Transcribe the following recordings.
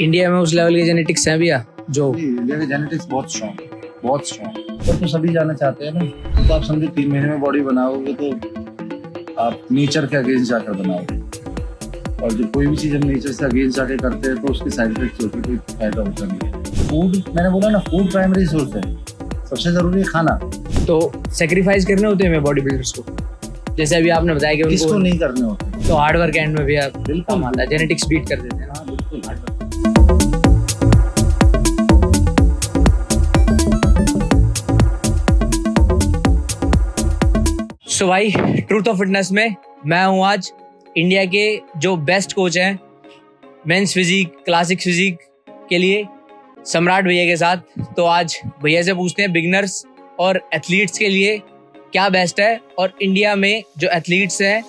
India में उस level के जेनेटिक्स हैं भैया जो इंडिया के जेनेटिक्स बहुत स्ट्रॉन्ग है, बहुत स्ट्रॉन्ग। तो सभी जाना चाहते हैं ना, तो आप समझो 3 महीने में बॉडी बनाओगे तो आप नेचर के अगेंस्ट जाकर बनाओगे। और जो कोई भी चीज़ हम नेचर से अगेंस्ट जाके करते हैं तो उसके साइड इफेक्ट्स होते हैं, कोई फायदा होता नहीं है। फूड, मैंने बोला ना, फूड प्राइमरी सोर्स है, सबसे जरूरी है खाना। तो सेक्रीफाइस करने होते हैं बॉडी बिल्डर्स को, जैसे अभी आपने बताया कि किसको उनको नहीं करने होते। तो हार्ड वर्क एंड में भैया बिल्कुल काम आता है, जेनेटिक्स बीट कर देते हैं ना। हाँ बिल्कुल। सो भाई, ट्रूथ ऑफ फिटनेस में मैं हूँ आज इंडिया के जो बेस्ट कोच हैं मेंस फिजिक, क्लासिक फिजिक के लिए, सम्राट भैया के साथ। तो आज भैया से पूछते हैं बिगिनर्स और एथलीट्स के लिए क्या बेस्ट है, और इंडिया में जो एथलीट्स हैं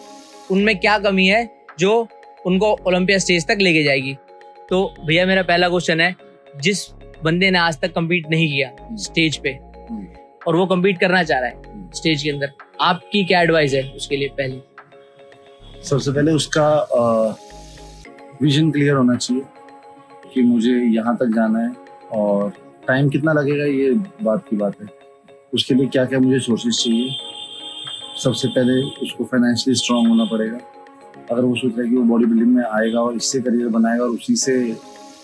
उनमें क्या कमी है जो उनको ओलंपिया स्टेज तक लेके जाएगी। तो भैया मेरा पहला क्वेश्चन है, जिस बंदे ने आज तक कम्पीट नहीं किया स्टेज पे और वो कम्पीट करना चाह रहा है स्टेज के अंदर, आपकी क्या एडवाइस है उसके लिए? पहले सबसे पहले उसका विजन क्लियर होना चाहिए कि मुझे यहाँ तक जाना है, और टाइम कितना लगेगा ये बात की बात है। उसके लिए क्या क्या मुझे सोर्सेज चाहिए। सबसे पहले उसको फाइनेंशियली स्ट्रांग होना पड़ेगा। अगर वो सोच रहा है कि वो बॉडी बिल्डिंग में आएगा और इससे करियर बनाएगा और उसी से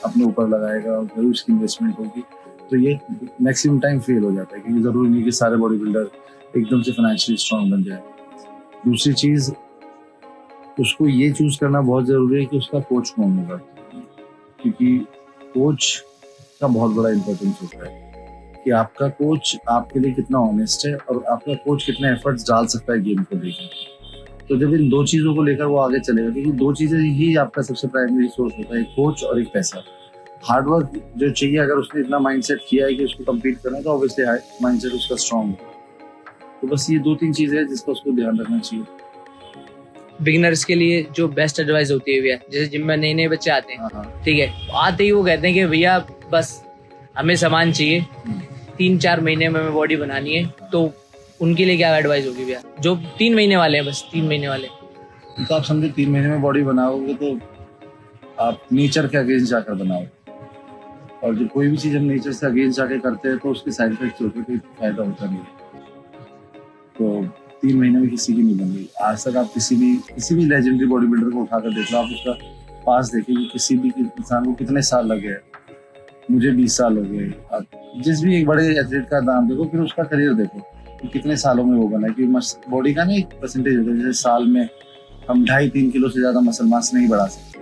अपने ऊपर लगाएगा और वही उसकी इन्वेस्टमेंट होगी, तो ये मैक्सिमम टाइम फेल हो जाता है, क्योंकि ज़रूरी नहीं कि सारे बॉडी बिल्डर एकदम से फाइनेंशियली स्ट्रांग बन जाए। दूसरी चीज़, उसको ये चूज करना बहुत ज़रूरी है कि उसका कोच कौन होगा, क्योंकि कोच का बहुत बड़ा इंपॉर्टेंस होता है कि आपका कोच आपके लिए कितना ऑनेस्ट है और आपका कोच कितने एफर्ट्स डाल सकता है गेम को लेकर। तो जब इन दो चीज़ों को लेकर वो आगे चलेगा, क्योंकि दो चीज़ें ही आपका सबसे प्राइमरी सोर्स होता है, एक कोच और एक पैसा। हार्डवर्क जो चाहिए, अगर उसने इतना माइंडसेट किया है कि उसको कम्पीट करना है, तो ऑब्वियसली माइंडसेट उसका स्ट्रांग है। तो बस ये 2-3 चीज़ें हैं जिसका उसको ध्यान रखना चाहिए। बिगिनर्स के लिए जो बेस्ट एडवाइस होती है भैया, जैसे जिम में नए नए बच्चे आते हैं, ठीक है, आते ही वो कहते हैं कि भैया बस हमें सामान चाहिए, 3-4 महीने में हमें बॉडी बनानी है, तो उनके लिए क्या एडवाइस होगी भैया जो 3 महीने वाले हैं, बस 3 महीने वाले? तो आप समझो 3 महीने में बॉडी बनाओगे तो आप नेचर के अगेंस्ट जाकर बनाओगे। और जो कोई भी चीज़ हम नेचर से अगेंस्ट जाके करते हैं तो उसके साइड इफेक्ट्स होते हैं, कोई फायदा होता नहीं है। तो 3 महीने में किसी की नहीं बन गई। आज तक आप किसी भी लेजेंडरी बॉडी बिल्डर को उठाकर देख लो, आप उसका पास देखें कि किसी भी इंसान को कितने साल लगे। मुझे 20 साल हो गए। आप जिस भी एक बड़े एथलीट का नाम देखो, फिर उसका करियर देखो कि कितने सालों में वो बना है। कि बॉडी का ना एक परसेंटेज होता है, जैसे साल में हम 2.5-3 किलो से ज़्यादा मसल मास नहीं बढ़ा सकते।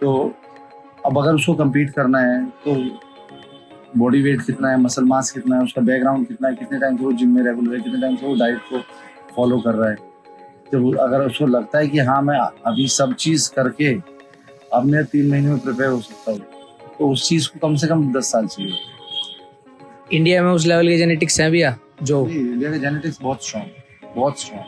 तो अब अगर उसको कम्पीट करना है तो बॉडी वेट कितना है, मसल मास कितना है, उसका बैकग्राउंड कितना है, कितने टाइम से वो जिम में रेगुलर है, कितने टाइम से वो डाइट को फॉलो कर रहा है। जब अगर उसको लगता है कि हाँ मैं अभी सब चीज़ करके अब मैं 3 महीने में प्रिपेयर हो सकता हूँ, तो उस चीज़ को कम से कम 10 साल चाहिए। इंडिया में उस लेवल के जेनेटिक्स हैं भैया जो इंडिया के जेनेटिक्स बहुत स्ट्रॉन्ग, बहुत स्ट्रॉन्ग।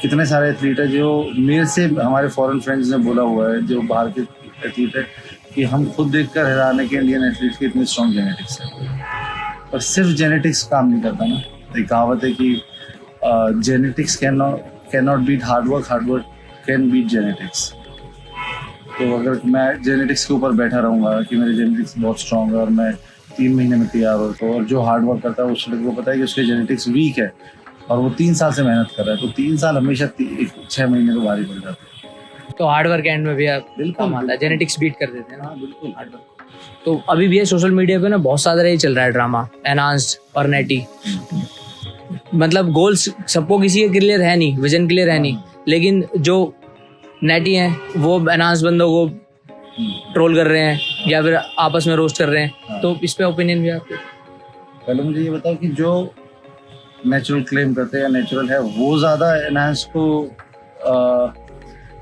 कितने सारे एथलीट है जो मेरे से, हमारे फॉरेन फ्रेंड्स ने बोला हुआ है जो बाहर के एथलीट है, कि हम खुद देखकर हैरान है कि इंडियन एथलीट्स के इतने स्ट्रॉन्ग जेनेटिक्स है। पर सिर्फ जेनेटिक्स काम नहीं करता ना। एक कहावत है कि genetics can not beat hard work, hard work can beat genetics. तो अगर मैं जेनेटिक्स के ऊपर बैठा रहूँगा कि मेरे जेनेटिक्स बहुत स्ट्रॉन्ग है और मैं 3 महीने में तैयार हो, तो और जो हार्डवर्क करता है उस लड़के को पता है कि उसके जेनेटिक्स वीक है और वो 3 साल से मेहनत कर रहा है, तो 3 साल हमेशा 6 महीने तो भारी पड़ जाते हैं। तो हार्ड वर्क एंड में भैया काम आता है, जेनेटिक्स बीट कर देते हैं ना। बिल्कुल हार्ड वर्क। तो अभी भी सोशल मीडिया पे ना बहुत सारा ये चल रहा है ड्रामा, एनहांस्ड और नेटी। मतलब गोल्स सबको किसी का क्लियर है नहीं, विजन क्लियर है नहीं, लेकिन जो नेटी हैं वो एनहांस्ड बंदों को ट्रोल कर रहे हैं या फिर आपस में रोस्ट कर रहे हैं। तो इस पे ओपिनियन भी आपके? पहले मुझे ये बताओ कि जो नेचुरल क्लेम करते हैं, नेचुरल है, वो ज़्यादा एनहांस को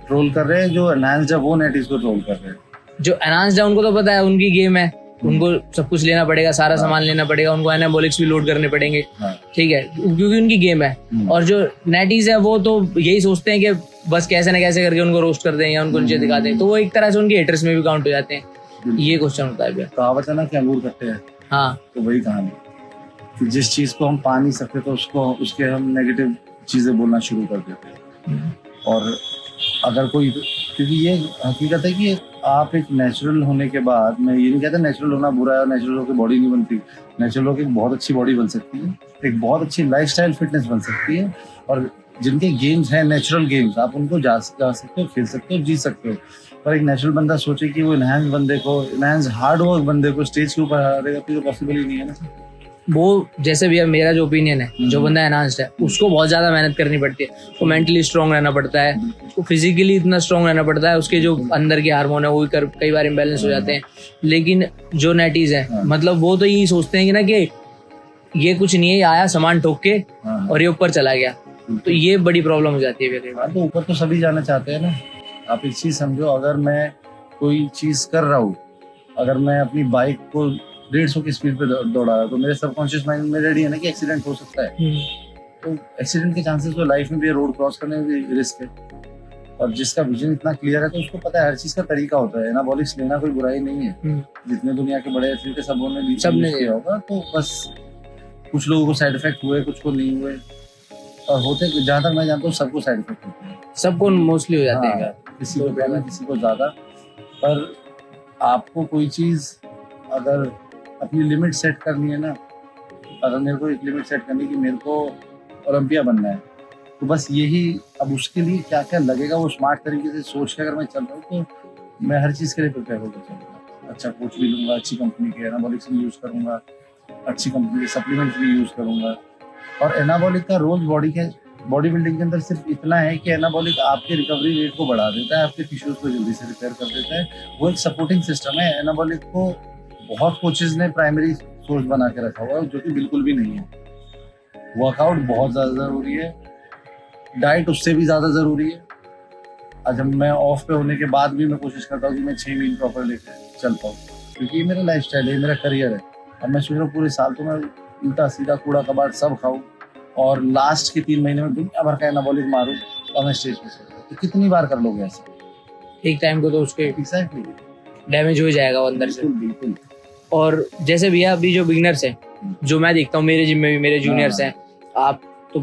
ट्रोल कर रहे हैं, जो एनहांस्ड है वो नेटीज को ट्रोल कर रहे हैं? जो एनहांस्ड है उनको तो पता है उनकी गेम है, उनको सब कुछ लेना पड़ेगा, सारा सामान लेना पड़ेगा, उनको एनाबॉलिक्स भी लोड करने पड़ेंगे, ठीक है, क्योंकि उनकी गेम है। और जो नेटीज है वो तो यही सोचते हैं कि बस कैसे ना कैसे करके उनको रोस्ट कर दें या उनको नीचे दिखा दें, तो वो एक तरह से उनके हेटर्स में भी काउंट हो जाते हैं। ये क्वेश्चन होता है भैया। कहावत है ना कि अंगूर खट्टे हैं। हाँ, तो वही कहानी कि जिस चीज को हम पा नहीं सकते तो उसको उसके हम नेगेटिव चीजें बोलना शुरू कर देते हैं। और अगर कोई, क्योंकि ये हकीकत है कि आप एक नेचुरल होने के बाद, मैं ये नहीं कहता नेचुरल होना बुरा है और नेचुरल होकर बॉडी नहीं बनती, नेचुरल होकर एक बहुत अच्छी बॉडी बन सकती है, एक बहुत अच्छी लाइफस्टाइल फिटनेस बन सकती है। और जिनके गेम्स हैं नेचुरल गेम्स, आप उनको जा सकते हो, खेल सकते हो, जीत सकते हो। पर एक नेचुरल बंदा सोचे कि वो इनहैंस हार्ड वर्क बंदे को स्टेज के ऊपर हराएगा, तो ये पॉसिबल ही नहीं है ना। वो जैसे भी मेरा जो ओपिनियन है, जो बंदा एनहांस्ड है उसको बहुत ज्यादा मेहनत करनी पड़ती है, उसको मेंटली स्ट्रांग रहना पड़ता है, उसको फिजिकली इतना स्ट्रांग रहना पड़ता है, उसके जो अंदर के हार्मोन है वो भी कई बार इम्बैलेंस हो जाते हैं। लेकिन जो नेटीज है मतलब वो तो यही सोचते हैं कि ना कि ये कुछ नहीं है, ये आया सामान ठोक के और ये ऊपर चला गया, तो ये बड़ी प्रॉब्लम हो जाती है। तो ऊपर तो सभी जाना चाहते हैं ना। आप एक चीज समझो, अगर मैं कोई चीज कर रहा हूँ, अगर मैं अपनी बाइक को 150 की स्पीड पे दौड़ा रहा, तो मेरे सबकॉन्शियस माइंड में रेडी है ना कि एक्सीडेंट हो सकता है। तो एक्सीडेंट के चांसेस तो लाइफ में भी, रोड क्रॉस करने में भी रिस्क है। और जिसका विजन इतना क्लियर है तो उसको पता है हर चीज का तरीका होता है। एनाबॉलिक्स लेना कोई बुराई नहीं है, जितने दुनिया के बड़े एथलीट सबने किया होगा। तो बस कुछ लोगों को साइड इफेक्ट हुए, कुछ को नहीं हुए, और होते जहाँ तक मैं जानता हूँ सबको साइड इफेक्ट होते हैं, सबको मोस्टली हो जाते हैं, किसी को पहले किसी को ज्यादा। पर आपको कोई चीज अगर अपनी लिमिट सेट करनी है ना, अगर मेरे को एक लिमिट सेट करनी है कि मेरे को ओलंपिया बनना है, तो बस यही। अब उसके लिए क्या क्या लगेगा वो स्मार्ट तरीके से सोच के अगर मैं चल रहा हूँ, तो मैं हर चीज़ के लिए प्रिपेयर होकर चलूँगा। अच्छा कोच भी लूँगा, अच्छी कंपनी के एनाबॉलिक्स भी यूज़ करूँगा, अच्छी कंपनी के सप्लीमेंट्स भी यूज़ करूँगा। और एनाबॉलिक का रोल बॉडी बिल्डिंग के अंदर सिर्फ इतना है कि एनाबॉलिक आपके रिकवरी रेट को बढ़ा देता है, आपके टिश्यूज को जल्दी से रिपेयर कर देता है। वो एक सपोर्टिंग सिस्टम है। एनाबॉलिक को बहुत कोचेज ने प्राइमरी सोर्स बना के रखा हुआ है, जो कि बिल्कुल भी नहीं है। वर्कआउट बहुत ज़्यादा ज़रूरी है, डाइट उससे भी ज़्यादा ज़रूरी है। आज मैं ऑफ पे होने के बाद भी मैं कोशिश करता हूँ कि मैं 6 मील प्रॉपर लेकर चल पाऊँ, क्योंकि ये मेरा लाइफस्टाइल है, मेरा करियर है। अब मैं सोच रहा हूँ पूरे साल तो मैं उल्टा सीधा कूड़ा कबाड़ सब खाऊं और लास्ट के 3 महीने में दुनिया भर का एनाबॉलिक मारूं और मैं स्टेज पे चलूं। तो कितनी बार कर लोगे ऐसा? एक टाइम को तो उसके एग्जैक्टली डैमेज हो जाएगा वो अंदर से। बिल्कुल। और जैसे भैया अभी जो बिगनर्स हैं, जो मैं देखता हूँ मेरे जिम में भी मेरे जूनियर्स हैं, आप तो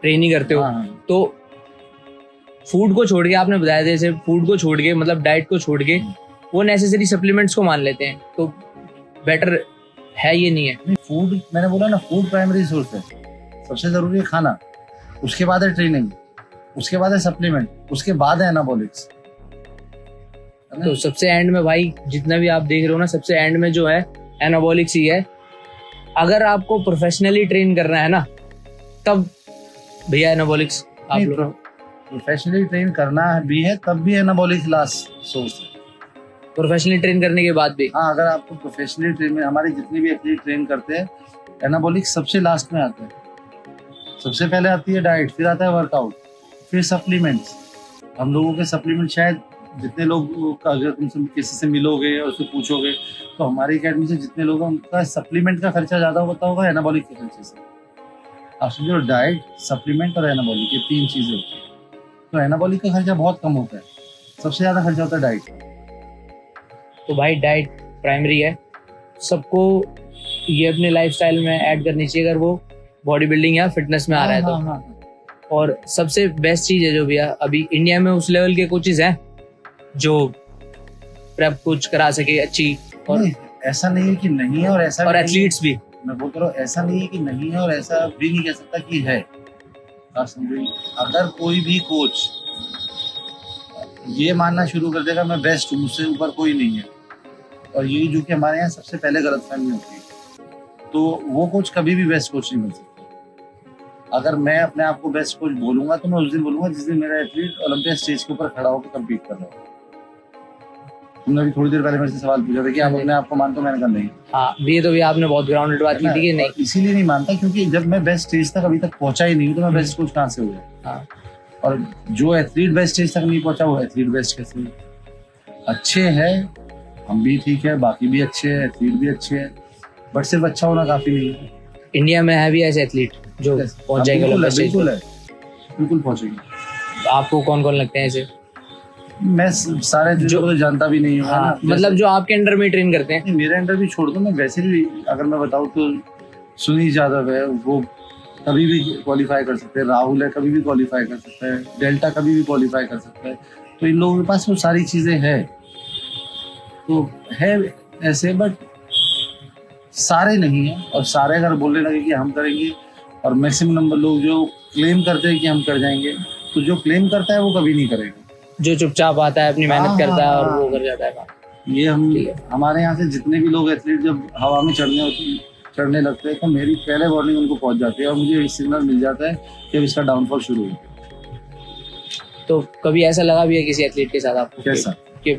ट्रेनिंग करते हो, तो फूड को छोड़ के, आपने बताया जैसे फूड को छोड़ के, मतलब डाइट को छोड़ के वो नेसेसरी सप्लीमेंट्स को मान लेते हैं, तो बेटर है ये नहीं है? फूड, मैंने बोला ना, फूड प्राइमरी सोर्स है, सबसे जरूरी है खाना, उसके बाद है ट्रेनिंग, उसके बाद है सप्लीमेंट, उसके बाद है एनाबॉलिक्स। तो सबसे एंड में भाई जितना भी आप देख रहे हो ना, सबसे एंड में जो है एनाबॉलिक्स ही है। अगर आपको प्रोफेशनली ट्रेन करना है ना, तब भैया एनाबॉलिक्स आप लोग प्रोफेशनली ट्रेन करना भी है, तब भी एनाबॉलिक्स लास्ट सोर्स है। प्रोफेशनली ट्रेन करने के बाद भी? हाँ, अगर आपको प्रोफेशनली ट्रेन में, हमारे जितने भी एथलीट ट्रेन करते हैं, एनाबॉलिक्स सबसे लास्ट में आते हैं। सबसे पहले आती है डाइट, फिर आता है वर्कआउट, फिर सप्लीमेंट्स। हम लोगों के सप्लीमेंट शायद जितने लोग, अगर तुम किसी से मिलोगे और उससे पूछोगे, तो हमारी अकेडमी से जितने लोग हैं उनका सप्लीमेंट का खर्चा ज़्यादा होता होगा एनाबॉलिक के खर्चे से। आप समझो, डाइट, सप्लीमेंट और एनाबॉलिक, ये 3 चीज़ें होती हैं। तो एनाबॉलिक का खर्चा बहुत कम होता है, सबसे ज़्यादा खर्चा होता है डाइट। तो भाई डाइट प्राइमरी है, सबको ये अपने लाइफस्टाइल में ऐड करनी चाहिए अगर वो बॉडी बिल्डिंग या फिटनेस में आ रहा है तो। और सबसे बेस्ट चीज़ है जो भैया, अभी इंडिया में उस लेवल के कोचेज हैं जो प्रेप कुछ करा सके अच्छी। और ऐसा नहीं है कि नहीं है, और ऐसा और एथलीट्स भी, मैं बोलता रहा हूँ, ऐसा नहीं है कि नहीं है और ऐसा भी नहीं कह सकता कि है। आप समझो, अगर कोई भी कोच ये मानना शुरू कर देगा मैं बेस्ट हूँ, मुझसे ऊपर कोई नहीं है, और यही जो कि हमारे यहाँ सबसे पहले गलतफहमी होती है, तो वो कोच कभी भी बेस्ट कोच नहीं बन सकता। अगर मैं अपने आप को बेस्ट कोच बोलूंगा तो मैं उस दिन बोलूंगा जिस दिन मेरा एथलीट ओलंपिया स्टेज के ऊपर खड़ा होकर कम्पीट कर रहा हो। तुमने अभी थोड़ी देर पहले मेरे से सवाल पूछा था कि आप अपने आप को मानते हो, मैंने कहा नहीं। हाँ, ये तो भी आपने बहुत ग्राउंडेड बात की थी कि नहीं, इसीलिए नहीं मानता क्योंकि जब मैं बेस्ट स्टेज तक अभी तक पहुंचा ही नहीं, तो मैं बेस्ट कोच कहाँ से हो गया? और जो एथलीट बेस्ट स्टेज तक नहीं पहुंचा, वो एथलीट बेस्ट कैसे? अच्छे हैं, हम भी ठीक है, बाकी भी अच्छे हैं, एथलीट भी अच्छे हैं, बट सिर्फ अच्छा होना काफी नहीं है। इंडिया में है भी ऐसे एथलीट जो पहुंच जाएंगे ओलंपिया स्टेज पर? बिल्कुल पहुंचेंगे। आपको कौन कौन लगते हैं ऐसे? मैं सारे जो तो जानता भी नहीं हूँ। हाँ, मतलब जो आपके अंडर में ट्रेन करते हैं? मेरे अंडर भी छोड़ दो, मैं वैसे भी अगर मैं बताऊँ तो सुनील यादव है, वो कभी भी क्वालिफाई कर सकते हैं, राहुल है कभी भी क्वालिफाई कर सकता है, डेल्टा कभी भी क्वालिफाई कर सकता है। तो इन लोगों के पास वो सारी चीज़ें हैं। तो है ऐसे, बट सारे नहीं है। और सारे अगर बोलने लगे कि हम करेंगे, और मैक्सिमम नंबर लोग जो क्लेम करते हैं कि हम कर जाएंगे, तो जो क्लेम करता है वो कभी नहीं करेगा। जो चुपचाप आता है, अपनी मेहनत करता है और वो कर जाता है काम। ये हमारे यहाँ से जितने भी लोग एथलीट जब हवा में चढ़ने लगते हैं, तो मेरी पहले वार्निंग उनको पहुंच जाती है और मुझे सिग्नल मिल जाता है कि अब इसका डाउनफॉल शुरू हो गया। तो कभी ऐसा लगा भी है किसी एथलीट के साथ आपको कैसा कि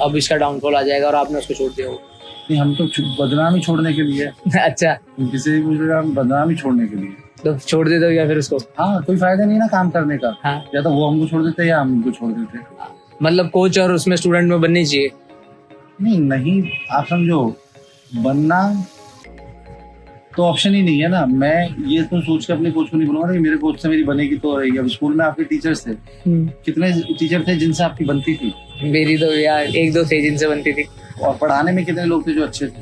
अब इसका डाउनफॉल आ जाएगा और आपने उसको छोड़ दिया हो? नहीं, हम तो बदनामी छोड़ने के लिए अच्छा, किसी भी पूछ रहे, हम बदनामी छोड़ने के लिए तो छोड़ देते हो या फिर उसको? हाँ, कोई फायदा नहीं ना काम करने का। हाँ। या तो वो हमको छोड़ देते या हम उनको छोड़ देते। मतलब कोच और उसमें स्टूडेंट में बननी चाहिए? नहीं, आप समझो, बनना तो ऑप्शन ही नहीं है ना। मैं ये तो सोच के अपने कोच को नहीं बोलूंगा कि मेरे कोच से मेरी बनेगी तो रहेगी। अब स्कूल में आपके टीचर्स थे, कितने टीचर थे जिनसे आपकी बनती थी? मेरी तो यार 1-2 थे जिनसे बनती थी। और पढ़ाने में कितने लोग थे जो अच्छे थे?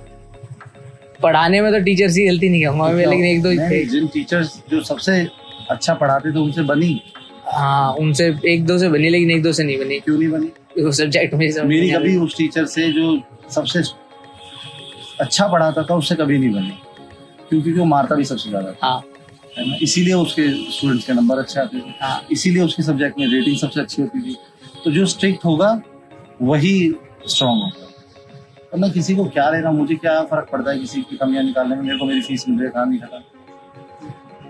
पढ़ाने में तो टीचर्स की गलती नहीं कहूंगा मैं, लेकिन 1-2 ही थे। जिन टीचर्स जो सबसे अच्छा पढ़ाते थे उनसे बनी। हाँ, उनसे 1-2 से बनी, लेकिन 1-2 से नहीं बनी। क्यों नहीं बनी? उस सब्जेक्ट में मेरी कभी उस टीचर से जो सबसे अच्छा पढ़ाता था उससे कभी नहीं बनी, क्योंकि वो मारता भी सबसे ज्यादा था। हाँ, है ना, इसीलिए उसके स्टूडेंट्स के नंबर अच्छे आते थे। हाँ, इसीलिए उसके सब्जेक्ट में रेटिंग सबसे अच्छी होती थी। तो जो स्ट्रिक्ट होगा वही स्ट्रांग होगा। वरना किसी को क्या लेना, मुझे क्या फर्क पड़ता है किसी की कमियां निकालने में, मेरे को मेरी फीस मिल रही है, कहाँ नहीं खाता।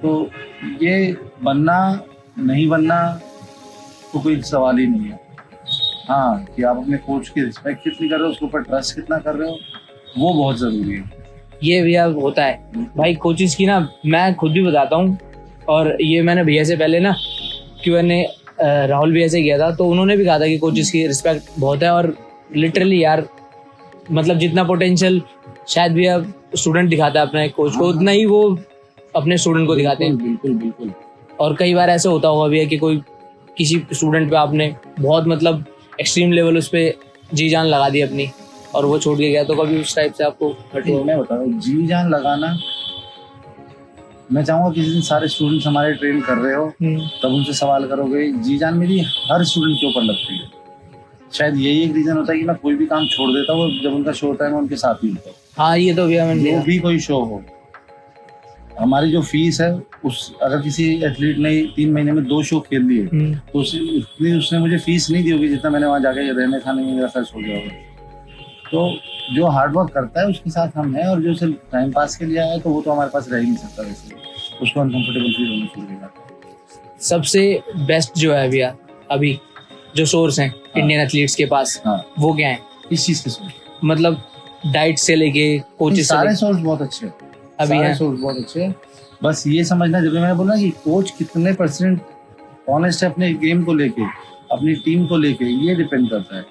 तो ये बनना नहीं बनना तो कोई सवाल ही नहीं है। हाँ, कि आप अपने कोच की रिस्पेक्ट कितनी कर रहे हो, उसके ऊपर ट्रस्ट कितना कर रहे हो, वो बहुत जरूरी है। ये भैया होता है भाई कोचिज की ना। मैं खुद भी बताता हूँ, और ये मैंने भैया से पहले ना Q&A राहुल भैया से किया था, तो उन्होंने भी कहा था कि कोचिज की रिस्पेक्ट बहुत है। और लिटरली यार, मतलब जितना पोटेंशियल शायद भैया स्टूडेंट दिखाता है अपने कोच को, उतना ही वो अपने स्टूडेंट को दिखाते हैं। बिल्कुल बिल्कुल। और कई बार ऐसे होता होगा भैया कि कोई किसी स्टूडेंट पे आपने बहुत मतलब एक्सट्रीम लेवल उस पर जी जान लगा दी अपनी, और वो छोड़ के गया, तो कभी उस टाइप से आपको हट हुआ? मैं बता रहा हूँ, जी जान लगाना, मैं चाहूंगा किसी दिन सारे स्टूडेंट्स हमारे ट्रेन कर रहे हो तब उनसे सवाल करोगे। जी जान मेरी हर स्टूडेंट के ऊपर लगती है। शायद यही एक रीजन होता है कि मैं कोई भी काम छोड़ देता हूँ, जब उनका शो होता है मैं उनके साथ ही होता हूँ। हाँ, ये तो भैया मैंने जो भी कोई शो हो, हमारी जो फीस है, उस अगर किसी एथलीट ने 3 महीने में 2 शो खेल लिए, तो उसने मुझे फीस नहीं दी होगी जितना मैंने वहाँ जाके रहने खाने में मेरा खर्च हो गया होगा। तो जो हार्डवर्क करता है उसके साथ हम हैं, और जो सिर्फ टाइम पास के लिए आया है तो वो तो हमारे पास रह ही नहीं सकता। वैसे उसको अनकंफर्टेबल फील होना शुरू हो जाता है। सबसे बेस्ट जो है भैया अभी जो सोर्स हैं इंडियन एथलीट्स के पास, वो क्या है? इस चीज के सोर्स मतलब डाइट से लेके कोचेस, सारे सोर्स बहुत अच्छे हैं। अभी सारे सोर्स बहुत अच्छे हैं। बस ये समझना जरूरी, मैंने बोला कि कोच कितने % ऑनेस्ट है अपने गेम को लेके, अपनी टीम को लेके, ये डिपेंड करता है।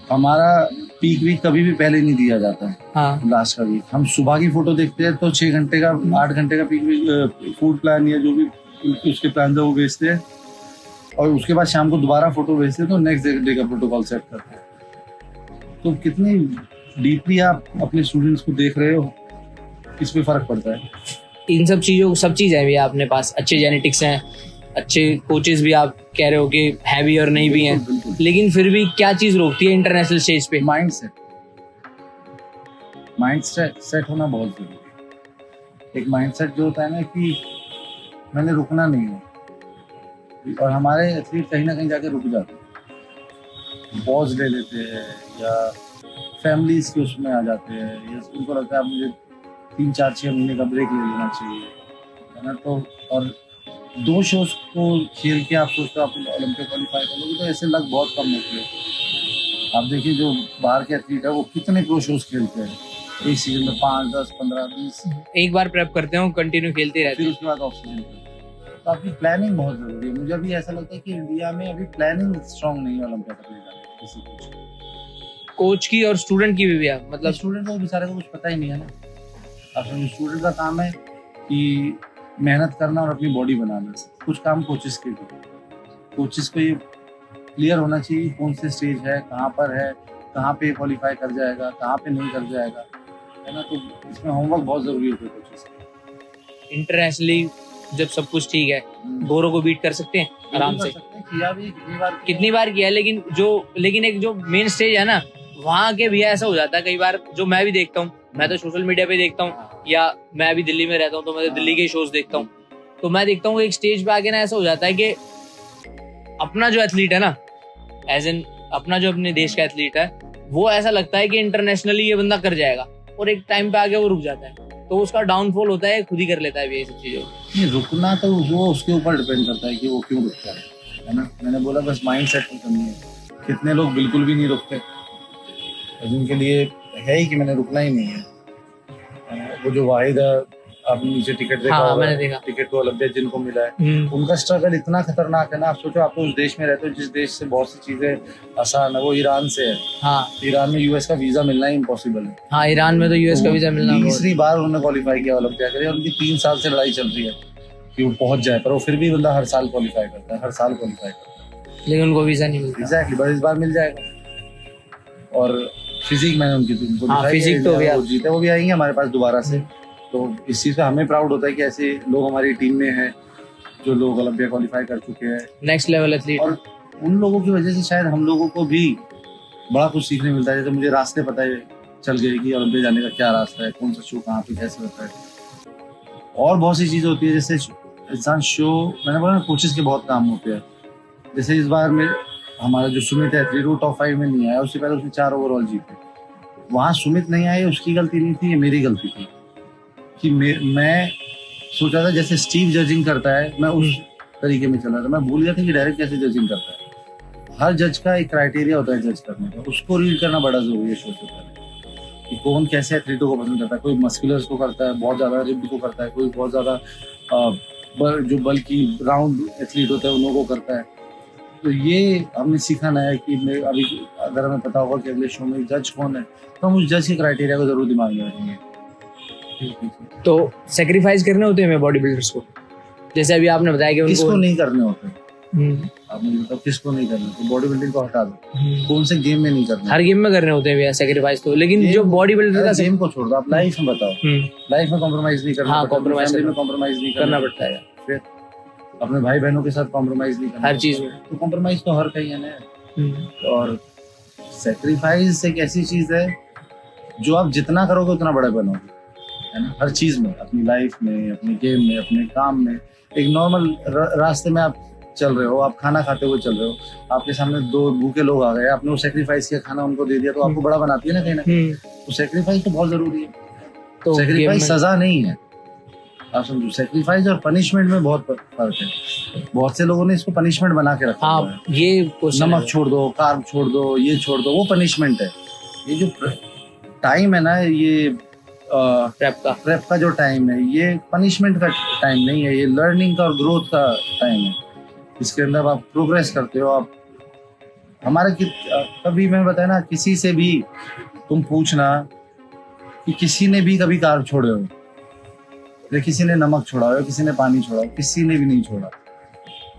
हमारा पीक वीक कभी भी पहले नहीं दिया जाता है। हाँ, लास्ट का वीक हम सुबह की फोटो देखते हैं तो 6 घंटे का 8 घंटे का पीक वीक फूड प्लान या जो भी उसके प्लान है वो भेजते हैं, और उसके बाद शाम को दोबारा फोटो भेजते हैं, तो नेक्स्ट डे का प्रोटोकॉल सेट करते हैं। तो कितनी डीपली आप अपने स्टूडेंट्स को देख रहे हो, इस पे फर्क पड़ता है। इन सब चीज़ों सब चीज़ है भैया अपने पास। अच्छे जेनेटिक्स हैं, अच्छे कोचेस भी आप कह रहे हो कि है भी और नहीं भी हैं, लेकिन फिर भी क्या चीज़ रोकती है इंटरनेशनल स्टेज पे? माइंड सेट होना बहुत जरूरी है। एक माइंड सेट जो होता है ना कि मैंने रुकना नहीं है, और हमारे एथलीट कहीं ना कहीं जाके रुक जाते हैं, पॉज ले लेते हैं, या फैमिलीज के उसमें आ जाते हैं, या उनको लगता है मुझे 3-4-6 महीने का ब्रेक ले लेना चाहिए, है ना। तो और 2 शोज को खेल के आप सोचते हो आप ओलंपिक क्वालिफाई कर लोगे, तो ऐसे लग बहुत कम होते हैं। आप देखिए जो बाहर के एथलीट है वो कितने प्रो शोज खेलते हैं एक सीजन में, 5, 10, 15, 20। एक बार प्रेप करते हो, कंटिन्यू खेलते रहते हैं, फिर उसके बाद ऑफ सीजन। तो आपकी प्लानिंग बहुत जरूरी है। मुझे अभी ऐसा लगता है कि इंडिया में अभी प्लानिंग स्ट्रांग नहीं है ओलंपिक के लिए किसी कोच की और स्टूडेंट की भी है। मतलब स्टूडेंट को बेचारे को कुछ पता ही नहीं है ना। अब स्टूडेंट का काम है कि मेहनत करना और अपनी बॉडी बनाना। कुछ काम कोचेस के भी, कोचेस को ये क्लियर होना चाहिए कौन से स्टेज है, कहाँ पर है, कहाँ पे क्वालिफाई कर जाएगा, कहाँ पे नहीं कर जाएगा, है ना। तो इसमें होमवर्क बहुत जरूरी है कोचेस का। इंटरनेशनली जब सब कुछ ठीक है, गोरों को बीट कर सकते हैं आराम से। किया भी कितनी बार किया, लेकिन एक जो मेन स्टेज है ना, वहाँ के भैया ऐसा हो जाता है कई बार, जो मैं भी देखता हूँ, मैं तो सोशल मीडिया पे देखता हूँ या मैं अभी दिल्ली में रहता हूँ तो मैं तो दिल्ली के शोज देखता हूँ, तो मैं देखता हूँ एक स्टेज पे आके ना ऐसा हो जाता है कि अपना जो एथलीट है ना, एज एन अपना जो अपने देश का एथलीट है, वो ऐसा लगता है कि इंटरनेशनली ये बंदा कर जाएगा, और एक टाइम पे आके वो रुक जाता है, तो उसका डाउनफॉल होता है, खुद ही कर लेता है ये सब चीजें। नहीं, रुकना तो वो उसके ऊपर डिपेंड करता है कि वो क्यों रुकता है ना। मैंने बोला बस माइंड सेट की कमी है। कितने लोग बिल्कुल भी नहीं रुकते, जिनके लिए है ही कि मैंने रुकना ही नहीं है ना? वो जो वाहिद है, आपने नीचे टिकट देखा हाँ, होगा, मैंने देखा। टिकट तो ओलंपिया जिनको मिला है, उनका स्ट्रगल इतना खतरनाक है ना। आप सोचो, आप तो उस देश में रहते हो जिस देश से बहुत सी चीजें आसान है, वो ईरान से है। हाँ, ईरान में यूएस का वीजा मिलना ही इम्पॉसिबल है। हाँ, ईरान में तो यूएस का वीजा मिलना तीसरी बार उन्होंने क्वालिफाई किया ओलंपिया के लिए, उनकी 3 साल से लड़ाई चल रही है कि वो पहुंच जाए, पर वो फिर भी बंदा हर साल क्वालिफाई करता है, हर साल क्वालिफाई करता है, लेकिन उनको वीजा नहीं मिलता। एग्जैक्टली, बट इस बार मिल जाएगा। और फिजिक मैंने उनकी उनको हाँ, दिखाई फिजिक है, तो भी वो जीते, वो भी आएंगे हमारे पास दोबारा से। तो इस चीज़ पे हमें प्राउड होता है कि ऐसे लोग हमारी टीम में हैं जो लोग ओलंपिया क्वालिफाई कर चुके हैं, नेक्स्ट लेवल एथलीट। और उन लोगों की वजह से शायद हम लोगों को भी बड़ा कुछ सीखने मिलता है। जैसे मुझे रास्ते पता है, चल गए कि ओलंपिया जाने का क्या रास्ता है, कौन सा शो कहाँ पे कैसे होता है, और बहुत सी चीज़ें होती है। जैसे इंसान शो, मैंने बोला ना, कोचेस के बहुत काम होते हैं। जैसे इस बार में हमारा जो सुमित है एथलीट, वो टॉप 5 में नहीं आया, उससे पहले उसने 4 ओवरऑल जीते। वहाँ सुमित नहीं आए, उसकी गलती नहीं थी, ये मेरी गलती थी कि मैं सोचा था जैसे स्टीव जजिंग करता है, मैं उस तरीके में चला था। मैं भूल गया था कि डायरेक्ट कैसे जजिंग करता है। हर जज का एक क्राइटेरिया होता है जज करने का, उसको रीड करना बड़ा जरूरी है शो से पहले, कि कौन कैसे एथलीटों को पसंद करता है। कोई मस्कुलर्स को करता है, बहुत ज़्यादा रिब्ड को करता है, कोई बहुत ज़्यादा जो बल्कि राउंड एथलीट होता है उन लोगों को करता है। तो ये हमने सीखा ना है कि मैं अभी, अगर हमें पता होगा कि अगले शो में जज कौन है, तो हम उस जज के क्राइटेरिया को जरूर दिमाग में रखेंगे। तो सेक्रीफाइस करने होते हैं हमें बॉडी बिल्डर्स को, जैसे अभी आपने बताया कि किसको उनको नहीं करने होते, आपने बताओ किसको नहीं करने होते। बॉडी बिल्डिंग को हटा दो, कौन से गेम में नहीं करने, हर गेम में करने होते हैं भैया सेक्रीफाइस तो, लेकिन जो बॉडी बिल्डर का गेम को छोड़ दो, आप लाइफ में बताओ, लाइफ में कॉम्प्रोमाइज नहीं करना। हाँ, compromise में कॉम्प्रोमाइज नहीं करना पड़ता है, फिर अपने भाई बहनों के साथ कॉम्प्रोमाइज नहीं करना, हर चीज में तो कॉम्प्रोमाइज तो हर कहीं है ना। और सेक्रीफाइस एक ऐसी चीज है जो आप जितना करोगे उतना बड़े बनोगे, है ना। हर चीज में, अपनी लाइफ में, अपने गेम में, अपने काम में। एक नॉर्मल रास्ते में आप चल रहे हो, आप खाना खाते हुए चल रहे हो, आपके सामने 2 भूखे लोग आ गए, आपने वो सेक्रीफाइस किया, खाना उनको दे दिया, तो आपको बड़ा बनाती है ना कहीं ना कहीं। तो सेक्रीफाइस तो बहुत जरूरी है। तो सेक्रीफाइस सजा नहीं है, आप समझो। सेक्रीफाइस और पनिशमेंट में बहुत फर्क है। बहुत से लोगों ने इसको पनिशमेंट बना के रखा है। ये नमक छोड़ दो, कार्ब छोड़ दो, ये छोड़ दो, वो पनिशमेंट है। ये जो टाइम है ना, ये प्रेप का जो टाइम है, ये पनिशमेंट का टाइम नहीं है, ये लर्निंग का और ग्रोथ का टाइम है। इसके अंदर आप प्रोग्रेस करते हो। आप हमारे कभी मैं बताया ना, किसी से भी तुम पूछना कि किसी ने भी कभी कार्ब छोड़े हो, या किसी ने नमक छोड़ा हो, किसी ने पानी छोड़ा हो, किसी ने भी नहीं छोड़ा।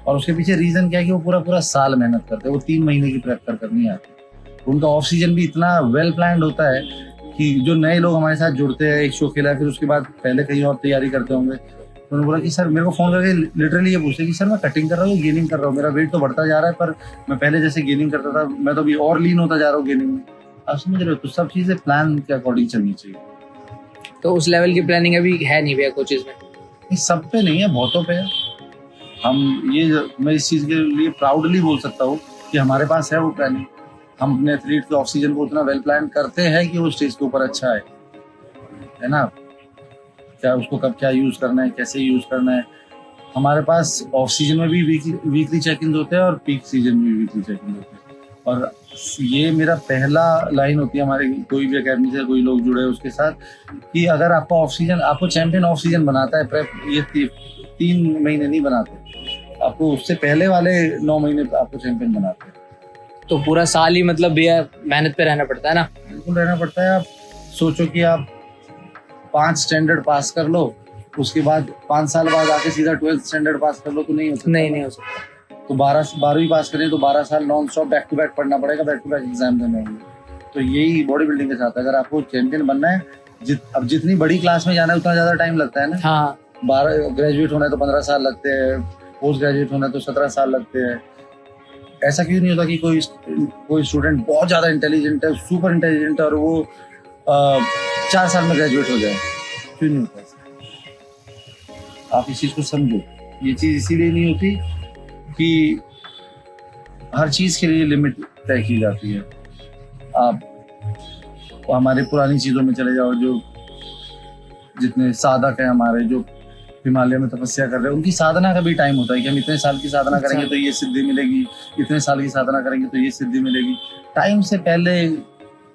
और उसके पीछे रीजन क्या है कि वो पूरा साल मेहनत करते हैं, वो 3 महीने की प्रेप करनी आती है। उनका ऑफ सीजन भी इतना वेल प्लान्ड होता है कि जो नए लोग हमारे साथ जुड़ते हैं, एक शो खेला है, फिर उसके बाद पहले कहीं और तैयारी करते होंगे, तो उन्होंने बोला कि सर, मेरे को फोन करके लिटरली ये पूछते कि सर मैं कटिंग कर रहा हूँ, गेनिंग कर रहा हूँ, मेरा वेट तो बढ़ता जा रहा है, पर मैं पहले जैसे गेनिंग करता था, मैं तो अभी और लीन होता जा रहा हूँ गेनिंग में। आप समझ रहे हो? तो सब चीजें प्लान के अकॉर्डिंग चलनी चाहिए। तो उस लेवल की प्लानिंग अभी है नहीं भैया कोचेज में? सब पे नहीं है, बहुतों पे है। मैं इस चीज के लिए प्राउडली बोल सकता हूँ कि हमारे पास है वो प्लानिंग। हम अपने एथलीट के ऑफ सीजन को उतना वेल प्लान करते हैं कि वो स्टेज के ऊपर अच्छा है ना। क्या उसको कब क्या यूज करना है, कैसे यूज करना है। हमारे पास ऑफ सीजन में भी वीकली चेक इन होते हैं और पीक सीजन में भी वीकली चेक इन होते हैं। और ये मेरा पहला लाइन होती है हमारे कोई भी अकेडमी से कोई लोग जुड़े उसके साथ, कि अगर आपका ऑफ सीजन, आपको चैंपियन ऑफ सीजन बनाता है प्रेप, ये 3 महीने नहीं बनाते, आपको उससे पहले वाले 9 महीने आपको चैंपियन बनाते हैं। तो पूरा साल ही मतलब भैया मेहनत पे रहना पड़ता है ना? बिल्कुल रहना पड़ता है। आप सोचो कि आप 5 स्टैंडर्ड पास कर लो, उसके बाद 5 साल बाद आके सीधा 12th स्टैंडर्ड पास कर लो, तो नहीं हो सकता। नहीं हो सकता। तो 12वीं पास करें तो 12 साल non stop back to back पढ़ना पड़ेगा, बैक टू बैक एग्जाम देने होंगे। तो यही बॉडी बिल्डिंग के साथ, अगर आपको चैंपियन बनना है, अब जितनी बड़ी क्लास में जाना है उतना ज्यादा टाइम लगता है ना। हाँ, 12 ग्रेजुएट होना है तो 15 साल लगते हैं, पोस्ट ग्रेजुएट होना है तो 17 साल लगते हैं। ऐसा क्यों नहीं होता कि कोई स्टूडेंट बहुत ज़्यादा इंटेलिजेंट है, सुपर इंटेलिजेंट है और वो 4 साल में ग्रेजुएट हो जाए? क्यों नहीं होता ऐसा? आप इस चीज़ को समझो। ये चीज़ इसीलिए नहीं होती कि हर चीज़ के लिए लिमिट तय की जाती है। आप हमारे पुरानी चीज़ों में चले जाओ, जो जितने साधक हैं हमारे, जो हिमालय में तपस्या कर रहे हैं, उनकी साधना का भी टाइम होता है कि हम इतने साल की साधना करेंगे तो ये सिद्धि मिलेगी, इतने साल की साधना करेंगे तो ये सिद्धि मिलेगी। टाइम से पहले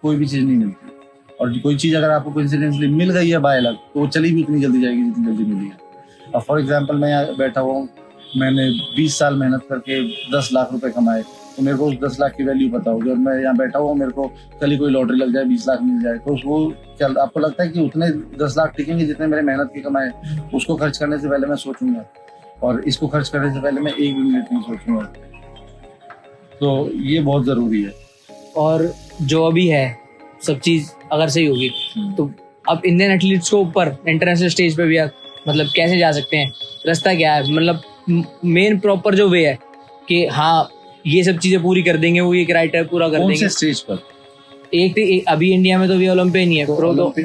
कोई भी चीज़ नहीं मिलती, और कोई चीज़ अगर आपको कोइंसिडेंटली मिल गई है बाय लक, तो वो चली भी उतनी जल्दी जाएगी जितनी जल्दी मिली है। अब फॉर एग्जाम्पल मैं यहाँ बैठा हुआ हूँ, मैंने 20 साल मेहनत करके 10 लाख रुपए कमाए, तो मेरे को उस 10 लाख की वैल्यू पता होगी। और मैं यहाँ बैठा हुआ, मेरे को कल ही कोई लॉटरी लग जाए, 20 लाख मिल जाए, तो वो क्या आपको लगता है कि उतने 10 लाख टिकेंगे जितने मेरे मेहनत के कमाए? उसको खर्च करने से पहले मैं सोचूंगा, और इसको खर्च करने से पहले मैं एक भी मिनट नहीं सोचूंगा। तो ये बहुत ज़रूरी है। और जो अभी है सब चीज़ अगर सही होगी तो अब इंडियन एथलीट्स को ऊपर इंटरनेशनल स्टेज पे भी मतलब कैसे जा सकते हैं? रास्ता क्या है? मतलब मेन प्रॉपर जो वे है कि हाँ ये सब चीजें पूरी कर देंगे, वो ये क्राइटेरिया पूरा कर देंगे। कौन से स्टेज पर? एक अभी इंडिया में तो भी ओलंपिया नहीं है। तो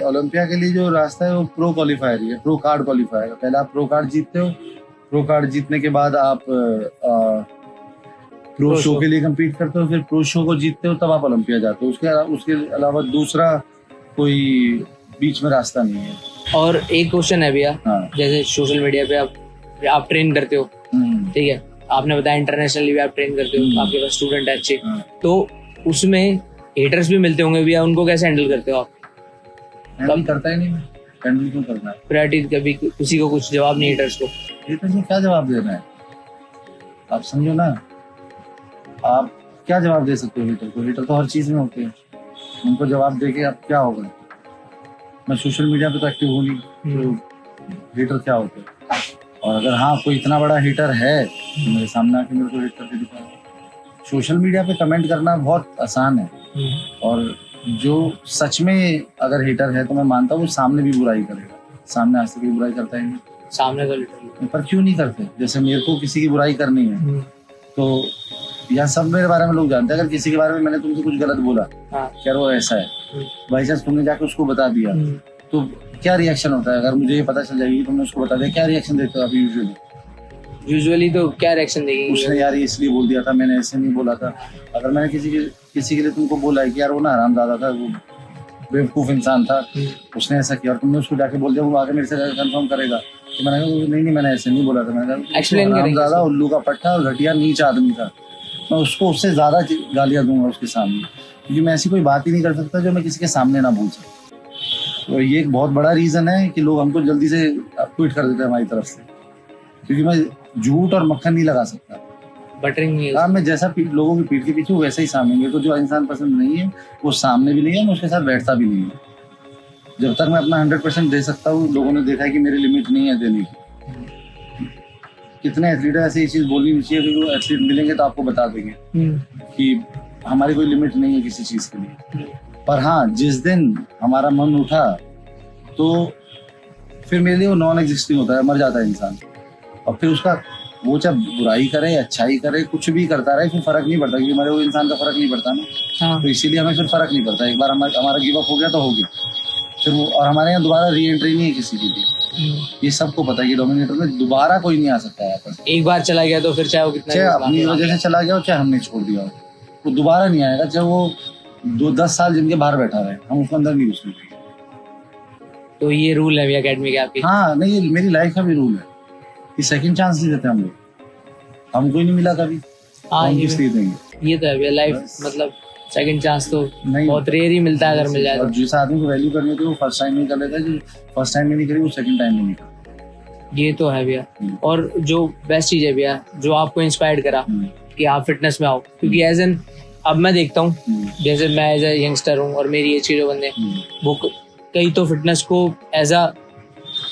ओलंपिया के लिए जो रास्ता है वो प्रो क्वालिफायर ही है, प्रो कार्ड क्वालिफायर। पहले आप प्रो कार्ड जीतते हो, प्रो कार्ड जीतने के बाद आप प्रो शो के लिए कम्पीट करते हो, फिर प्रो शो को जीतते हो, तब आप ओलंपिया जाते हो। उसके अलावा दूसरा कोई बीच में रास्ता नहीं है। और एक क्वेश्चन है भैया, जैसे सोशल मीडिया पे आप ट्रेन करते हो, ठीक है, आपने बताया इंटरनेशनली भी आप ट्रेन करते हो, आपके पास स्टूडेंट है अच्छे, तो उसमें हेटर्स भी मिलते होंगे भैया, उनको कैसे हैंडल करते हो आप? हैंडल करता ही नहीं मैं। हैंडल क्यों करना है? प्रायोरिटी कभी किसी को कुछ जवाब नहीं हेटर्स को? हेटर्स को क्या जवाब देना है? आप समझो ना, आप क्या जवाब दे सकते हो हेटर को? हेटर तो हर चीज में होते हैं, उनको जवाब देके आप क्या होगा? मैं सोशल मीडिया पे तो एक्टिव हूँ नहीं, तो हेटर क्या होते हैं? और अगर हाँ कोई इतना बड़ा हेटर है तो मेरे सामने आके मेरे को हेट करके दिखाओ। सोशल मीडिया पे कमेंट करना बहुत आसान है, और जो सच में अगर हेटर है तो मैं मानता हूँ वो सामने भी बुराई करेगा। सामने आज तक भी बुराई करता है नहीं, सामने तो पर क्यों नहीं करते? जैसे मेरे को किसी की बुराई करनी है तो यहाँ सब मेरे बारे में लोग जानते हैं। अगर किसी के बारे में मैंने तुमसे कुछ गलत बोला, क्या वो ऐसा है, बाई चांस तुमने जाके उसको बता दिया, तो क्या रिएक्शन होता है? अगर मुझे ये पता चल जाएगी तुमने उसको बता दिया, क्या रिएक्शन देते हो आप यूजुअली तो क्या रिएक्शन देंगे? उसने यार इसलिए बोल दिया था, मैंने ऐसे नहीं बोला था। अगर मैंने किसी के लिए तुमको बोला है कि यार वो ना हरामजादा था, वो बेवकूफ इंसान था, उसने ऐसा किया, और तुमने उसको जाके बोल दिया, वो आगे मेरे से कंफर्म करेगा, तो मैंने कहा नहीं मैंने ऐसे नहीं बोला था, मैंने कहा हरामजादा, उल्लू का पट्टा और घटिया नीच आदमी था। मैं उसको उससे ज्यादा गालियां दूंगा उसके सामने, क्योंकि मैं ऐसी कोई बात ही नहीं कर सकता जो मैं किसी के सामने ना बोल सकता। तो ये एक बहुत बड़ा रीजन है कि लोग हमको जल्दी से ट्वीट कर देते हैं हमारी तरफ से, क्योंकि मैं झूठ और मक्खन नहीं लगा सकता। बटरिंग नहीं है। मैं जैसा लोगों की पीठ के पीछे वैसा ही सामने, मेरे को जो इंसान पसंद नहीं है वो सामने भी नहीं है, मैं उसके साथ बैठता भी नहीं है। जब तक मैं अपना 100% दे सकता हूँ, लोगों ने देखा है कि मेरी लिमिट नहीं है देने की। कितने एथलीट ऐसे ये चीज बोलनी नहीं चाहिए, क्योंकि वो एथलीट मिलेंगे तो आपको बता देंगे कि हमारी कोई लिमिट नहीं है किसी चीज के लिए। पर हाँ, जिस दिन हमारा मन उठा तो फिर मेरे लिए वो नॉन एग्जिस्टिंग होता है, मर जाता है इंसान। और फिर उसका वो चाहे बुराई करे, अच्छाई करे, कुछ भी करता रहे, फिर फर्क नहीं पड़ता, क्योंकि हमारे वो इंसान का फर्क नहीं पड़ता ना। तो इसीलिए हमें फिर फर्क नहीं पड़ता। एक बार हमारा गिव अप हो गया तो हो गया, फिर वो, और हमारे यहाँ दोबारा री एंट्री नहीं है किसी की भी। ये सबको पता है कि डोमिनेटर में दोबारा कोई नहीं आ सकता है वापस। एक बार चला गया तो फिर चाहे वो कितना, चाहे अपनी वजह से चला गया हो, चाहे हमने छोड़ दिया हो, वो दोबारा नहीं आएगा। चाहे वो 2-10 साल जिनके बाहर बैठा रहे, हम उसके अंदर नहीं घुसेंगे। तो ये रूल है एकेडमी के आपके? हाँ, नहीं, ये मेरी लाइफ का भी रूल है कि सेकंड चांस नहीं देते हम लोग। हमको ही नहीं मिला कभी, हम किस लिए देंगे? ये तो है लाइफ, मतलब सेकंड चांस तो नहीं, बहुत रेयर ही मिलता है अगर मिल जाए। और जिस आदमी को वैल्यू करनी होती है वो फर्स्ट टाइम नहीं कर लेता, जो फर्स्ट टाइम में नहीं करी वो सेकंड टाइम में नहीं करता। ये तो है भैया। और जो बेस्ट चीज है भैया, जो आपको इंस्पायर करा कि आप फिटनेस में आओ, क्योंकि एज एन अब मैं देखता हूँ, जैसे मैं एज ए यंगस्टर हूँ और मेरी एज के जो बंदे वो कई तो फिटनेस को एज अ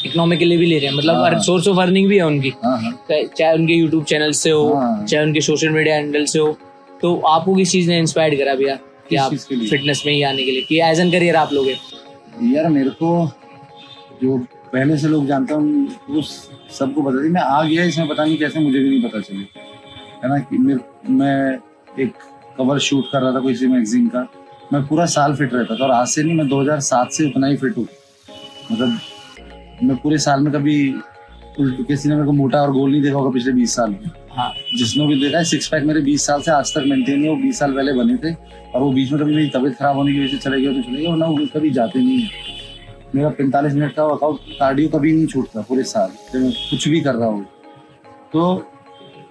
इकोनॉमिकली भी ले रहे हैं, मतलब सोर्स ऑफ अर्निंग भी है उनकी, चाहे उनके यूट्यूब चैनल से हो, चाहे उनके सोशल मीडिया हैंडल से हो। तो आपको किस चीज ने इंस्पायर करा भैया कि आप फिटनेस में ही आने के लिए, कि एज एन करियर आप लोगे? यार मेरे को जो पहले से लोग जानता हूँ वो सबको पता थी, मैं आ गया इसमें, पता नहीं कैसे मुझे भी नहीं पता चली, है ना। कि मैं एक कवर शूट कर रहा था कोई सी मैगजीन का, मैं पूरा साल फिट रहता था। और आज से नहीं, मैं 2007 से उतना ही फिट हूँ। मतलब मैं पूरे साल में कभी किसी ने मेरे को मोटा और गोल नहीं देखा होगा पिछले 20 साल में। हाँ, जिसने भी देखा है, 6 पैक मेरे 20 साल से आज तक मेंटेन है। वो 20 साल पहले बने थे, और वो बीच में कभी मेरी तबीयत खराब होने की वजह से चले गए तो चले गए, वरना वो कभी जाते नहीं है। मेरा 45 मिनट का वर्कआउट कार्डियो कभी नहीं छूटता पूरे साल, तो मैं कुछ भी कर रहा हूँ। तो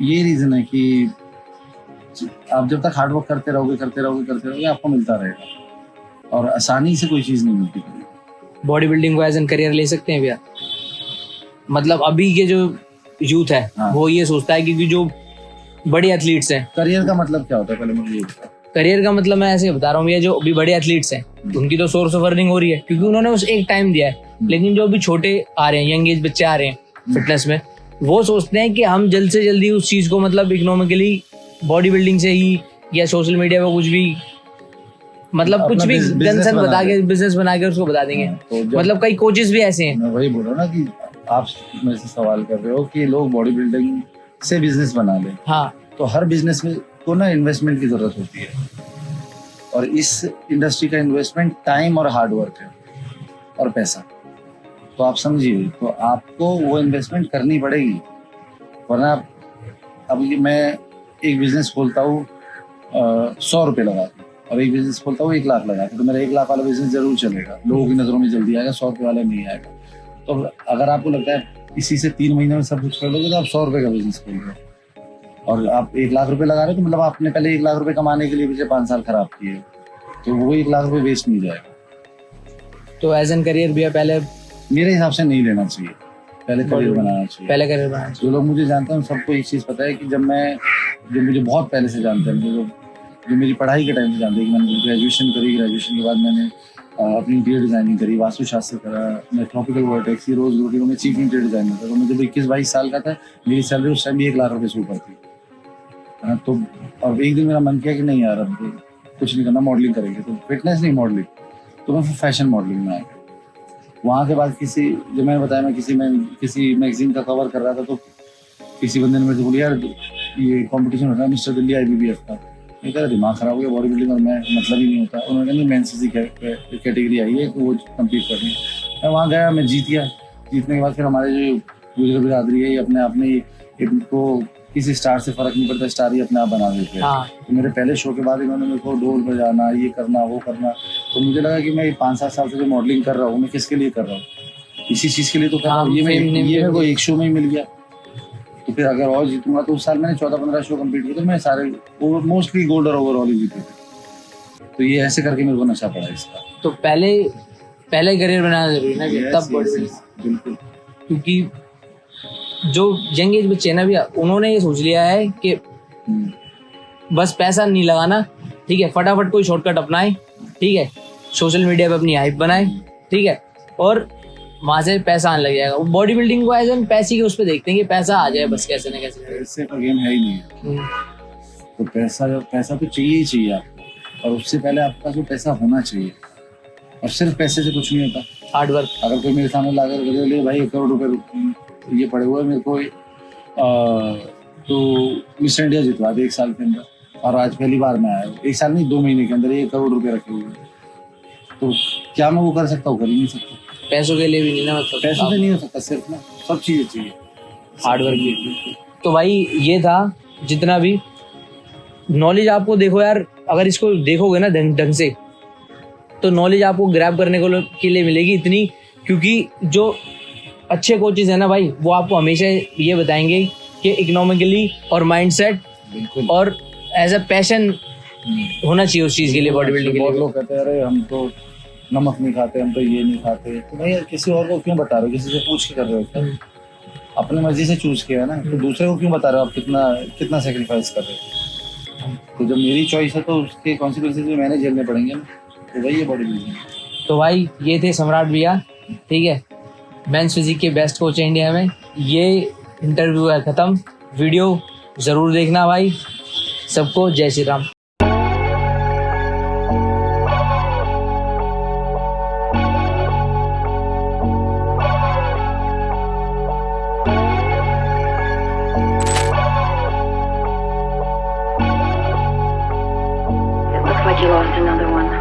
ये रीज़न है कि आप जब तक हार्डवर्क करते रहोगे आपको मिलता रहेगा, और आसानी से कोई चीज़ नहीं मिलती। बॉडी बिल्डिंग को एज एन करियर ले सकते हैं भैया? मतलब अभी के जो यूथ है, हाँ। वो ये सोचता है कि जो बड़े एथलीट्स हैं, करियर का मतलब क्या होता है पहले मुझे ये बताओ। करियर का मतलब मैं ऐसे बता रहा हूँ भैया, जो अभी बड़े एथलीट्स हैं उनकी तो सोर्स ऑफ अर्निंग हो रही है क्योंकि उन्होंने उस एक टाइम दिया है। लेकिन जो अभी छोटे आ रहे हैं, यंग एज बच्चे आ रहे हैं फिटनेस में, वो सोचते हैं कि हम जल्द से जल्दी उस चीज को मतलब इकोनॉमिकली बॉडी बिल्डिंग से ही या सोशल मीडिया पे कुछ भी मतलब अपना कुछ भी business गन सन बना बता के दे। बिजनेस बना के उसको बता देंगे। तो जब- मतलब कई कोचेस भी ऐसे हैं। मैं वही बोल रहा हूँ ना कि आप मेरे से सवाल कर रहे हो कि लोग बॉडी बिल्डिंग से बिजनेस बना लें। हाँ, तो हर बिजनेस में को ना इन्वेस्टमेंट की जरूरत होती है, और इस इंडस्ट्री का इन्वेस्टमेंट टाइम और हार्डवर्क है और पैसा। तो आप समझिए, तो आपको वो इन्वेस्टमेंट करनी पड़ेगी, वरना अब मैं एक बिजनेस खोलता हूँ 100 रुपये लगा के, और एक बिजनेस खोलता हूँ 1 लाख लगा के, तो मेरा 1 लाख वाला बिजनेस जरूर चलेगा, लोगों की नज़रों में जल्दी आएगा, 100 रुपये वाला नहीं आएगा। तो अगर आपको लगता है इसी से 3 महीने में सब कुछ कर लोगे, तो आप 100 रुपये का बिजनेस खोल रहे हो, और आप 1 लाख रुपए लगा रहे हो, तो मतलब आपने पहले 1 लाख रुपए कमाने के लिए पिछले 5 साल खराब किए, तो वो 1 लाख रुपए वेस्ट नहीं जाएगा। तो एज एन करियर भैया पहले मेरे हिसाब से नहीं लेना चाहिए, पहले करियर बनाना चाहिए। पहले करियर बनाना चाहिए। जो लोग मुझे जानते हैं सबको एक चीज़ पता है कि जो मुझे बहुत पहले से जानते हैं, जो मेरी पढ़ाई के टाइम से जानते हैं कि मैंने ग्रेजुएशन करी, ग्रेजुएशन के बाद मैंने अपनी इंटीरियर डिज़ाइनिंग करी, वास्तुशास्त्र करा, मैं ट्रॉपिकल वर्टेक्स की रोज रोटी में चीफ इंटीरियर डिज़ाइनर था। तो मैं जब 21-22 साल का था, मेरी सैलरी उस टाइम भी 1 लाख रुपये से ऊपर थी। तो और एक दिन मेरा मन किया कि नहीं यार, अब कुछ नहीं करना, मॉडलिंग करेंगे। तो फिटनेस नहीं, मॉडलिंग। तो मैं फिर फैशन मॉडलिंग में आ गया। वहाँ के बाद जो मैंने बताया, मैं किसी मैगजीन का कवर कर रहा था, तो किसी बंदे ने मेरे से बोला, यार ये कंपटीशन हो रहा है मिस्टर दिल्ली IBBF का। मैं कह रहा दिमाग खराब हो गया, बॉडी बिल्डिंग और मैं मतलब ही नहीं होता। उन्होंने कहा नहीं, मेंस फिजिक कैटेगरी आई है, वो कम्पीट करनी है। मैं वहाँ गया, मैं जीत गया। जीतने के बाद फिर हमारे जो गुजर बिरादरी है, ये अपने आप में इनको किसी स्टार से फर्क नहीं पड़ता, स्टार ही अपने आप बना देते हैं। हाँ, तो मेरे पहले शो के बाद इन्होंने मेरे को ढोल बजाना, ये करना, वो करना। तो मुझे लगा कि मैं 5-7 साल से जो मॉडलिंग कर रहा हूँ, मैं किसके लिए कर रहा हूँ, इसी चीज़ के लिए तो कर रहा हूँ। ये मेरे को एक शो में ही मिल गया। तो फिर अगर और जीतूंगा, तो उस साल मैंने 14-15 शो कंप्लीट किए, तो मैं सारे मोस्टली गोल्ड और ओवरऑल ही जीते थे। तो ये ऐसे करके मेरे को नशा पड़ा इसका। तो पहले करियर बनाना जरूरी ना, तब बॉडी बिल्डिंग। बिल्कुल। क्योंकि जो यंग एज बच्चे हैं ना भैया, उन्होंने ये सोच लिया है कि बस पैसा नहीं लगाना, ठीक है, फटाफट कोई शॉर्टकट अपनाए, ठीक है, सोशल मीडिया पे अपनी हाइप बनाए, ठीक है, और वहां से पैसा आने लग जाएगा। बॉडी बिल्डिंग को एज एन पैसे के उस पर देखते हैं कि पैसा आ जाए बस, कैसे ना कैसे। इससे का गेम है ही नहीं है। तो पैसा तो चाहिए ही चाहिए आपको, और उससे पहले आपके पास वो पैसा होना चाहिए। और सिर्फ पैसे से कुछ नहीं होता, हार्डवर्क। अगर कोई मेरे सामने ला कर ले भाई 1 करोड़ रुपए ये पड़े हुए मेरे को, तो मिस्टर इंडिया जितवा दे 1 साल के अंदर, और आज पहली बार मैं आया हूँ, 1 साल नहीं 2 महीने के अंदर 1 करोड़ रुपए रखे हुए हैं, तो क्या मैं वो कर सकता हूँ? कर ही नहीं सकता। पैसों के लिए भी नहीं ना, मतलब पैसों से नहीं हो सकता, सिर्फ ना सब चीज़ें चाहिए, हार्डवर्क भी। तो भाई ये था जितना भी नॉलेज आपको, देखो यार, अगर इसको देखोगे ना ढंग से, तो नॉलेज आपको ग्रैब करने के लिए मिलेगी इतनी। क्योंकि जो अच्छे कोचेज है ना भाई, वो आपको हमेशा ये बताएंगे कि इकोनॉमिकली और माइंडसेट और एज अ पैशन होना चाहिए उस चीज़ के लिए, बॉडी बिल्डिंग के बहुत लिए। लोग कहते हैं अरे हम तो नमक नहीं खाते, हम तो ये नहीं खाते। तो नहीं यार, किसी और को क्यों बता रहे हो? किसी से पूछ के कर रहे हो क्या? अपने मर्जी से चूज किया है ना, तो दूसरे को क्यों बता रहे हो आप कितना सेक्रीफाइस कर रहे हो? तो जब मेरी चॉइस है, तो उसके कॉन्सिक्वेंसेज भी मैंने झेलने पड़ेंगे ना। तो वही है बॉडी बिल्डिंग। तो भाई ये थे सम्राट भैया, ठीक है, मेंस फिजिक के बेस्ट कोच है इंडिया में। ये इंटरव्यू है ख़त्म। वीडियो ज़रूर देखना भाई। सबको जय Shri Ram. You lost another one.